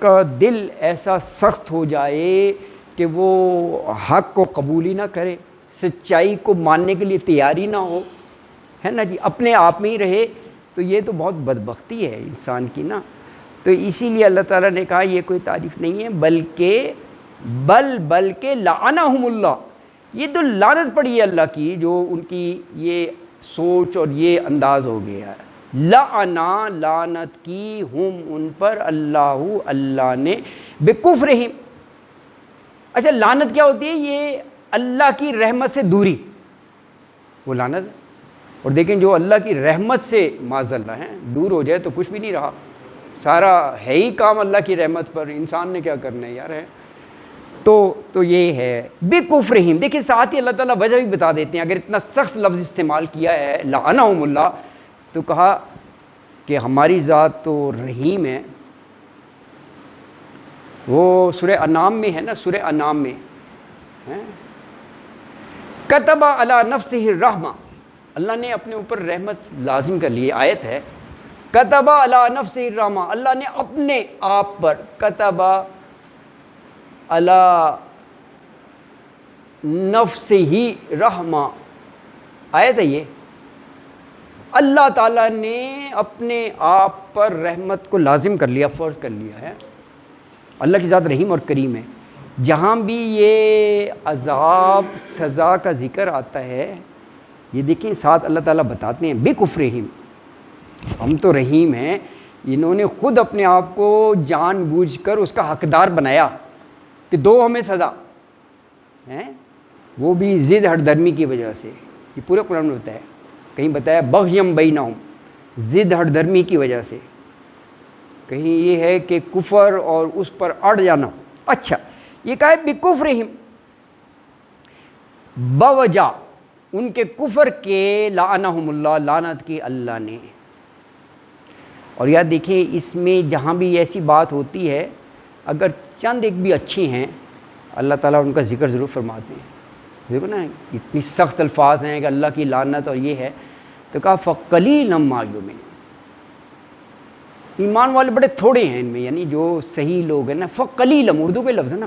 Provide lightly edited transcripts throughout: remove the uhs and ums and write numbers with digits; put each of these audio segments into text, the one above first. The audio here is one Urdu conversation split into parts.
کا دل ایسا سخت ہو جائے کہ وہ حق کو قبول ہی نہ کرے، سچائی کو ماننے کے لیے تیاری نہ ہو، ہے نا جی، اپنے آپ میں ہی رہے، تو یہ تو بہت بدبختی ہے انسان کی نا۔ تو اسی لیے اللہ تعالیٰ نے کہا یہ کوئی تعریف نہیں ہے، بلکہ لعنہم اللہ، یہ تو لعنت پڑی ہے اللہ کی، جو ان کی یہ سوچ اور یہ انداز ہو گیا ہے۔ لعنا، لعنت کی، ہم ان پر، اللہ نے، بکفرہم۔ اچھا لعنت کیا ہوتی ہے؟ یہ اللہ کی رحمت سے دوری، وہ لعنت ہے۔ اور دیکھیں جو اللہ کی رحمت سے معاذ اللہ ہے دور ہو جائے تو کچھ بھی نہیں رہا، سارا ہے ہی کام اللہ کی رحمت پر، انسان نے کیا کرنا ہے یار ہے۔ تو یہ ہے بکفرہم۔ دیکھیں ساتھ ہی اللہ تعالیٰ وجہ بھی بتا دیتے ہیں، اگر اتنا سخت لفظ استعمال کیا ہے لعنہم اللہ، تو کہا کہ ہماری ذات تو رحیم ہے۔ وہ سورہ انعام میں ہے نا، سورہ انعام میں کتب علی نفسہ الرحمہ، اللہ نے اپنے اوپر رحمت لازم کر لی، آیت ہے کتب علی نفسہ الرحمہ، اللہ نے اپنے آپ پر، کتب علی نفسہ رحمہ، آیت ہے یہ، اللہ تعالیٰ نے اپنے آپ پر رحمت کو لازم کر لیا، فرض کر لیا ہے۔ اللہ کی ذات رحیم اور کریم ہے۔ جہاں بھی یہ عذاب سزا کا ذکر آتا ہے، یہ دیکھیں ساتھ اللہ تعالیٰ بتاتے ہیں بکفرہم، ہم تو رحیم ہیں، انہوں نے خود اپنے آپ کو جان بوجھ کر اس کا حقدار بنایا کہ دو ہمیں سزا ہیں، وہ بھی ضد ہٹ درمی کی وجہ سے، یہ پورے قرآن میں بتایا، کہیں بتایا بغیم بینہم، ضد ہٹ درمی کی وجہ سے، کہیں یہ ہے کہ کفر اور اس پر اڑ جانا۔ اچھا یہ کہا ہے بکفرہم، بوجہ ان کے کفر کے، لعنہم اللہ، لعنت کی اللہ نے۔ اور یاد دیکھیں اس میں جہاں بھی ایسی بات ہوتی ہے، اگر چند ایک بھی اچھے ہیں اللہ تعالیٰ ان کا ذکر ضرور فرماتے ہیں۔ دیکھو نا اتنی سخت الفاظ ہیں کہ اللہ کی لعنت اور یہ ہے، تو کہا فقلیلا ما یؤمنون، ایمان والے بڑے تھوڑے ہیں ان میں، یعنی جو صحیح لوگ ہیں نا، فقلیلا، اردو کے لفظ ہے نا،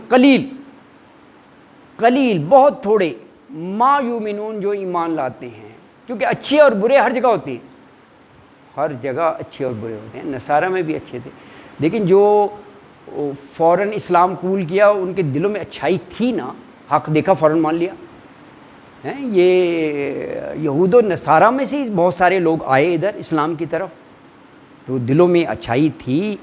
قلیل بہت تھوڑے، ما یؤمنون جو ایمان لاتے ہیں، کیونکہ اچھے اور برے ہر جگہ ہوتے ہیں، ہر جگہ اچھے اور برے ہوتے ہیں، نصارہ میں بھی اچھے تھے، لیکن جو فوراً اسلام قبول کیا ان کے دلوں میں اچھائی تھی نا، حق دیکھا فوراً مان لیا۔ یہ یہود و نصارہ میں سے بہت سارے لوگ آئے ادھر اسلام کی طرف، تو دلوں میں اچھائی تھی،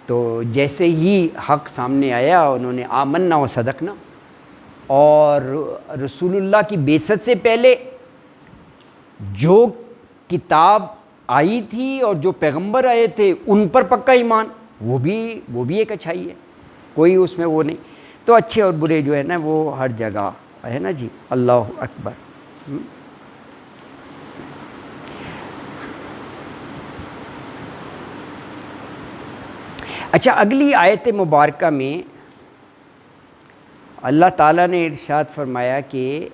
تو جیسے ہی حق سامنے آیا انہوں نے آمنا و صدقنا، اور رسول اللہ کی بعثت سے پہلے جو کتاب آئی تھی اور جو پیغمبر آئے تھے ان پر پکا ایمان، وہ بھی ایک اچھائی ہے، کوئی اس میں وہ نہیں۔ تو اچھے اور برے جو ہے نا وہ ہر جگہ ہے نا جی، اللہ اکبر۔ اچھا اگلی آیت مبارکہ میں اللہ تعالیٰ نے ارشاد فرمایا کہ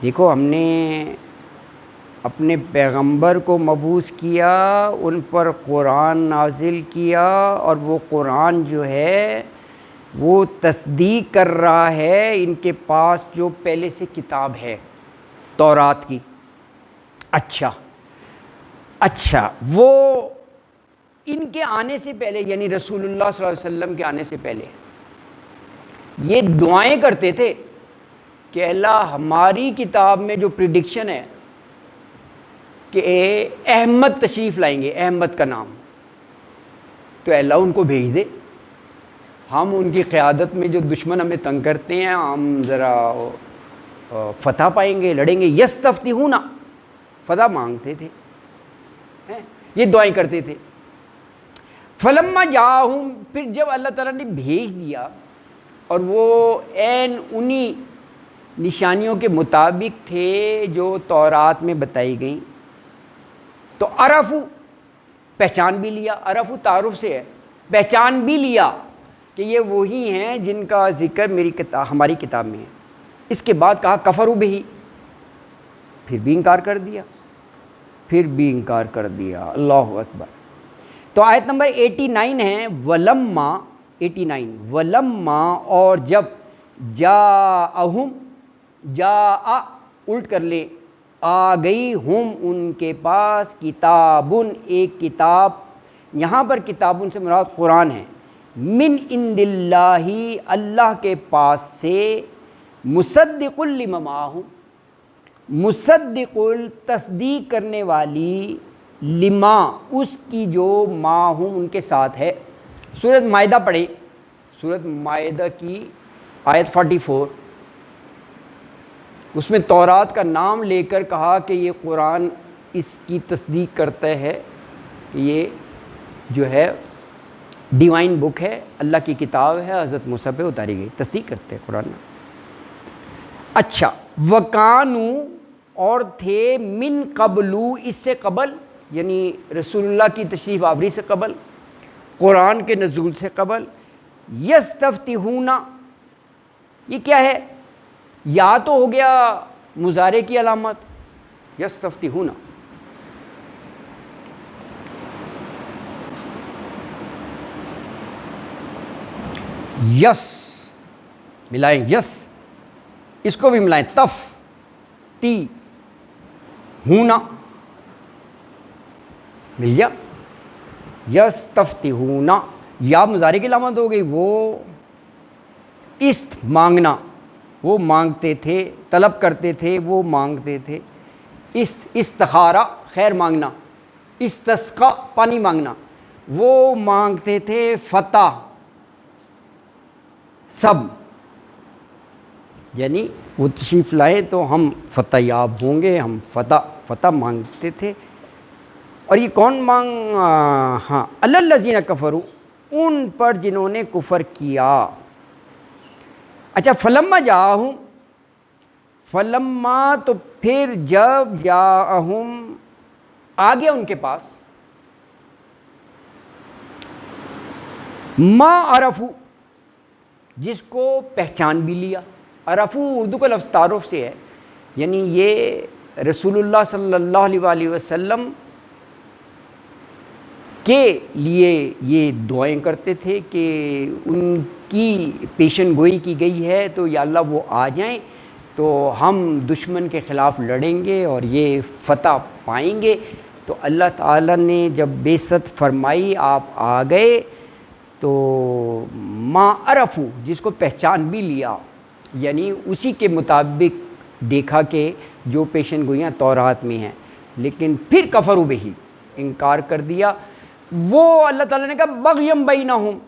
دیکھو ہم نے اپنے پیغمبر کو مبعوث کیا، ان پر قرآن نازل کیا، اور وہ قرآن جو ہے وہ تصدیق کر رہا ہے ان کے پاس جو پہلے سے کتاب ہے تورات کی۔ اچھا وہ ان کے آنے سے پہلے، یعنی رسول اللہ صلی اللہ علیہ وسلم کے آنے سے پہلے یہ دعائیں کرتے تھے کہ اللہ ہماری کتاب میں جو پریڈکشن ہے کہ احمد تشریف لائیں گے، احمد کا نام، تو اللہ ان کو بھیج دے، ہم ان کی قیادت میں جو دشمن ہمیں تنگ کرتے ہیں ہم ذرا فتح پائیں گے، لڑیں گے، یستفتحون، فتح مانگتے تھے، یہ دعائیں کرتے تھے۔ فلما جاءہم، پھر جب اللہ تعالیٰ نے بھیج دیا اور وہ عین انہی نشانیوں کے مطابق تھے جو تورات میں بتائی گئیں، تو عرفو، پہچان بھی لیا، عرفو تعارف سے ہے، پہچان بھی لیا کہ یہ وہی ہیں جن کا ذکر ہماری کتاب میں ہے۔ اس کے بعد کہا کفروا بہ، پھر بھی انکار کر دیا، اللہ اکبر۔ تو آیت نمبر 89 ہے ولما، 89 ولما، اور جب جاءہم، جاء الٹ کر لیں، آ گئی ہم ان کے پاس، کتابن ایک کتاب، یہاں پر کتابن سے مراد قرآن ہے، من عند اللہ اللہ کے پاس سے، مصدق لما معہم، مصدق تصدیق کرنے والی، لما اس کی جو معہم ان کے ساتھ ہے۔ سورۃ مائدہ پڑھیں، سورۃ مائدہ کی آیت 44، اس میں تورات کا نام لے کر کہا کہ یہ قرآن اس کی تصدیق کرتا ہے کہ یہ جو ہے ڈیوائن بک ہے، اللہ کی کتاب ہے، حضرت موسیٰ پہ اتاری گئی، تصدیق کرتے ہیں قرآن میں۔ اچھا، وکانو، اور تھے، من قبلو، اس سے قبل، یعنی رسول اللہ کی تشریف آوری سے قبل، قرآن کے نزول سے قبل، یستفتحون، یہ کیا ہے؟ یا تو ہو گیا مضارع کی علامت، یستفتحون، یس ملائیں، یس اس کو بھی ملائیں، تف تی ہونا، مل گیا، یستفتحون، یا مضارع کی علامت ہو گئی، وہ است مانگنا، وہ مانگتے تھے، طلب کرتے تھے، وہ مانگتے تھے، استخارہ خیر مانگنا، استسقا پانی مانگنا، وہ مانگتے تھے، فتح سب، یعنی وہ تشریف لائیں تو ہم فتح یاب ہوں گے، ہم فتح مانگتے تھے۔ اور یہ کون ہاں، الذین کفروا، ان پر جنہوں نے کفر کیا۔ اچھا، فلما جاءہم، فلما تو پھر جب، جاءہم آ گیا ان کے پاس، ما عرفوا جس کو پہچان بھی لیا، عرفو اردو کا لفظ تعارف سے ہے، یعنی یہ رسول اللہ صلی اللہ علیہ وآلہ وسلم کے لیے یہ دعائیں کرتے تھے کہ ان کی پیشن گوئی کی گئی ہے تو یا اللہ وہ آ جائیں تو ہم دشمن کے خلاف لڑیں گے اور یہ فتح پائیں گے۔ تو اللہ تعالیٰ نے جب بعثت فرمائی، آپ آ گئے، تو ما عرفو جس کو پہچان بھی لیا، یعنی اسی کے مطابق دیکھا کہ جو پیشن گوئیاں تورات میں ہیں، لیکن پھر کفروا بہی انکار کر دیا۔ وہ اللہ تعالیٰ نے کہا بغیم بینہم،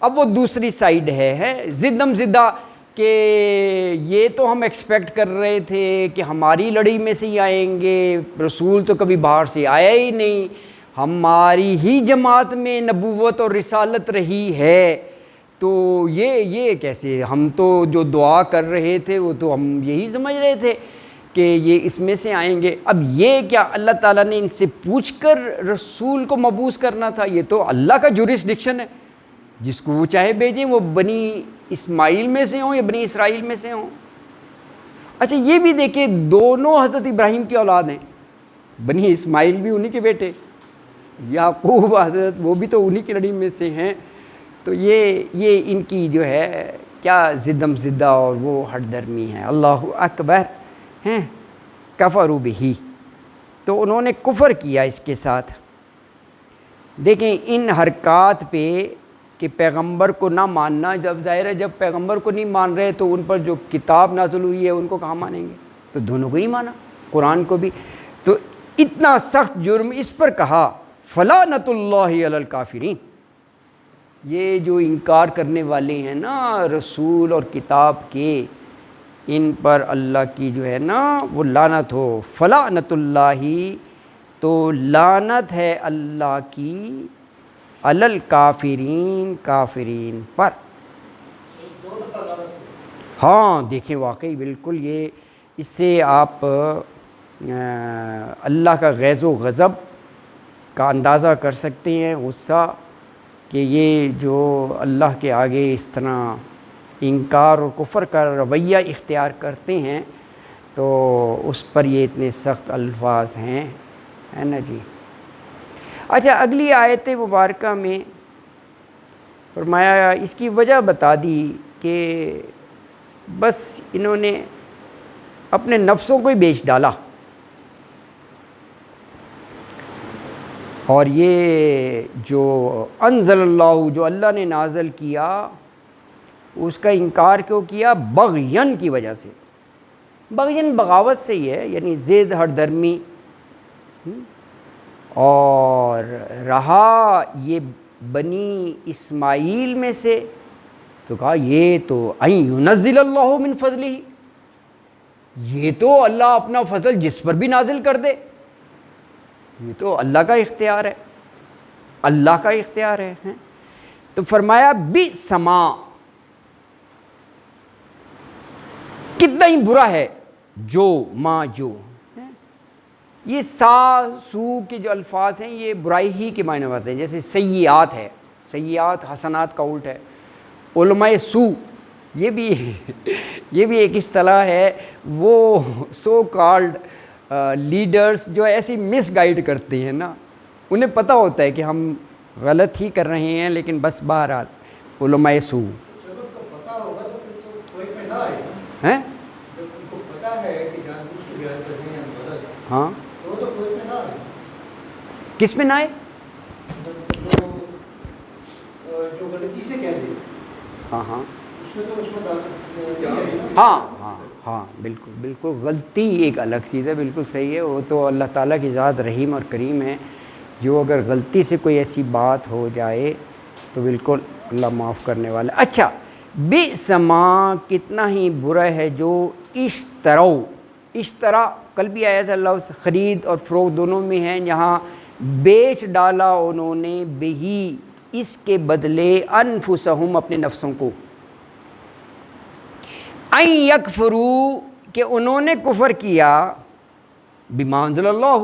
اب وہ دوسری سائیڈ ہے زدم زدہ، کہ یہ تو ہم ایکسپیکٹ کر رہے تھے کہ ہماری لڑائی میں سے ہی آئیں گے، رسول تو کبھی باہر سے آیا ہی نہیں، ہماری ہی جماعت میں نبوت اور رسالت رہی ہے، تو یہ کیسے، ہم تو جو دعا کر رہے تھے وہ تو ہم یہی سمجھ رہے تھے کہ یہ اس میں سے آئیں گے۔ اب یہ کیا اللہ تعالیٰ نے ان سے پوچھ کر رسول کو مبعوث کرنا تھا؟ یہ تو اللہ کا جورسڈکشن ہے، جس کو وہ چاہے بھیجیں، وہ بنی اسماعیل میں سے ہوں یا بنی اسرائیل میں سے ہوں۔ اچھا، یہ بھی دیکھیں، دونوں حضرت ابراہیم کی اولاد ہیں، بنی اسماعیل بھی انہی کے بیٹے، یعقوب حضرت وہ بھی تو انہی کی لڑی میں سے ہیں۔ تو یہ ان کی جو ہے کیا زدم زدہ اور وہ ہٹ درمی ہے۔ اللہ اکبر ہیں، کفروا بہ، تو انہوں نے کفر کیا اس کے ساتھ۔ دیکھیں ان حرکات پہ کہ پیغمبر کو نہ ماننا، جب ظاہر ہے جب پیغمبر کو نہیں مان رہے تو ان پر جو کتاب نازل ہوئی ہے ان کو کہاں مانیں گے؟ تو دونوں کو نہیں مانا، قرآن کو بھی۔ تو اتنا سخت جرم اس پر کہا، فلعنۃ اللہ علی الکافرین، یہ جو انکار کرنے والے ہیں نا رسول اور کتاب کے، ان پر اللہ کی جو ہے نا وہ لعنت ہو۔ فلعنۃ اللہ، تو لعنت ہے اللہ کی، علی الکافرین، کافرین پر۔ ہاں دیکھیں واقعی بالکل یہ، اس سے آپ اللہ کا غیظ و غضب کا اندازہ کر سکتے ہیں، غصہ، کہ یہ جو اللہ کے آگے اس طرح انکار اور کفر کا رویہ اختیار کرتے ہیں تو اس پر یہ اتنے سخت الفاظ ہیں، ہے نا جی۔ اچھا اگلی آیت مبارکہ میں فرمایا، اس کی وجہ بتا دی کہ بس انہوں نے اپنے نفسوں کو ہی بیچ ڈالا، اور یہ جو انزل اللہ، جو اللہ نے نازل کیا، اس کا انکار کیوں کیا؟ بغین کی وجہ سے۔ بغین بغاوت سے ہی ہے، یعنی ضد، ہٹ درمی، اور رہا یہ بنی اسماعیل میں سے تو کہا یہ تو ان ینزل اللہ من فضلہ، یہ تو اللہ اپنا فضل جس پر بھی نازل کر دے، یہ تو اللہ کا اختیار ہے، اللہ کا اختیار ہے۔ تو فرمایا بِئْسَمَا، کتنا ہی برا ہے، جو ما جو، یہ سا سو کے جو الفاظ ہیں یہ برائی ہی کے معنی ہوتے ہیں، جیسے سیئات ہے، سیئات حسنات کا الٹ ہے، علماء سو یہ بھی ایک اصطلاح ہے، وہ سو کالڈ لیڈرز جو ایسی مس گائیڈ کرتے ہیں نا، انہیں پتہ ہوتا ہے کہ ہم غلط ہی کر رہے ہیں، لیکن بس بہرحال علماء سو ہیں۔ ہاں کس میں نہ آئے؟ ہاں ہاں ہاں ہاں ہاں بالکل بالکل، غلطی ایک الگ چیز ہے، بالکل صحیح ہے، وہ تو اللہ تعالیٰ کی ذات رحیم اور کریم ہے، جو اگر غلطی سے کوئی ایسی بات ہو جائے تو بالکل اللہ معاف کرنے والا۔ اچھا، بِئْسَمَا، کتنا ہی برا ہے جو اشترا کل بھی آیا تھا لفظ خرید اور فروخت دونوں میں ہیں، یہاں بیچ ڈالا انہوں نے، بہی اس کے بدلے، انفسہم اپنے نفسوں کو، ان یکفروا کہ انہوں نے کفر کیا، بما انزل اللہ،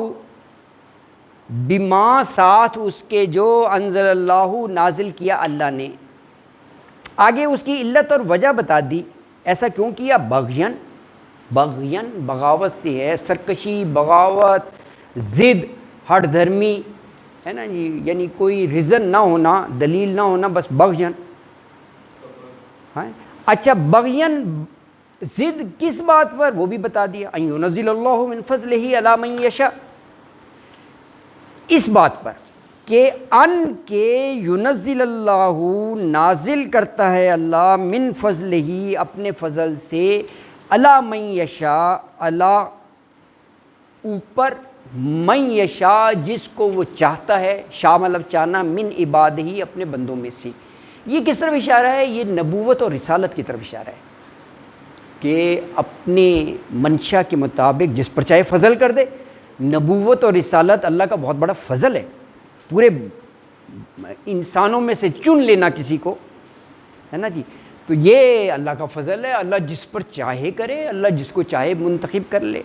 بما ساتھ اس کے جو انزل اللہ نازل کیا اللہ نے۔ آگے اس کی علت اور وجہ بتا دی، ایسا کیوں کیا؟ بغین بغاوت سے ہے، سرکشی، بغاوت، ضد، ہٹ دھرمی ہے نا جی، یعنی کوئی ریزن نہ ہونا، دلیل نہ ہونا، بس بغین۔ اچھا بغین ضد کس بات پر، وہ بھی بتا دیا، ان ینزل اللہ من فضلہ علی من یشاء، اس بات پر کہ ان کے ینزل اللہ نازل کرتا ہے اللہ، من فضلہ اپنے فضل سے، علی من یشاء اللہ اوپر، من یشاء جس کو وہ چاہتا ہے، شاء مطلب چاہنا، من عبادہ اپنے بندوں میں سے۔ یہ کس طرف اشارہ ہے؟ یہ نبوت اور رسالت کی طرف اشارہ ہے کہ اپنے منشا کے مطابق جس پر چاہے فضل کر دے۔ نبوت اور رسالت اللہ کا بہت بڑا فضل ہے، پورے انسانوں میں سے چن لینا کسی کو، ہے نا جی، تو یہ اللہ کا فضل ہے، اللہ جس پر چاہے کرے، اللہ جس کو چاہے منتخب کر لے۔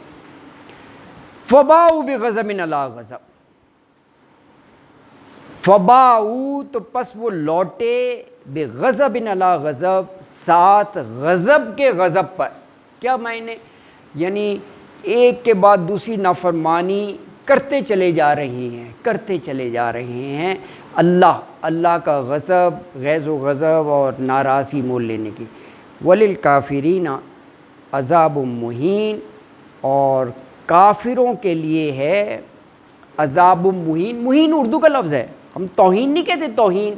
فباؤ بغضب علی غضب، فباؤ تو پس وہ لوٹے، بغضب علی غضب ساتھ غضب کے غضب پر۔ کیا معنی؟ یعنی ایک کے بعد دوسری نافرمانی کرتے چلے جا رہے ہیں، اللہ کا غضب، غیظ و غضب اور ناراضی مول لینے کی۔ وللکافرین عذاب مہین، اور کافروں کے لیے ہے عذاب مہین۔ مہین اردو کا لفظ ہے، ہم توہین نہیں کہتے، توہین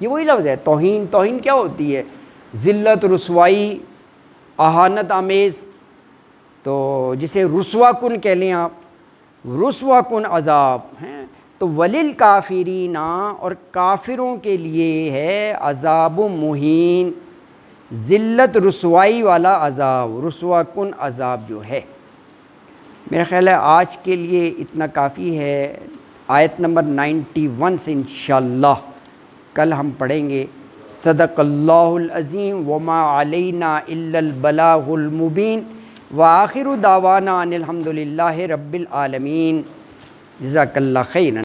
یہ وہی لفظ ہے۔ توہین کیا ہوتی ہے؟ ذلت، رسوائی، اہانت آمیز، تو جسے رسوا کن کہہ لیں آپ، رسوا کن عذاب ہیں۔ تو وللکافرین، اور کافروں کے لیے ہے عذاب مہین، ذلت رسوائی والا عذاب، رسوا کن عذاب جو ہے۔ میرا خیال ہے آج کے لیے اتنا کافی ہے۔ آیت نمبر 91 سے انشاءاللہ کل ہم پڑھیں گے۔ صدق اللہ العظیم وما علینا الا البلاغ المبین، وآخر دعوانا ان الحمد للہ رب العالمین۔ جزاک اللہ خیرا۔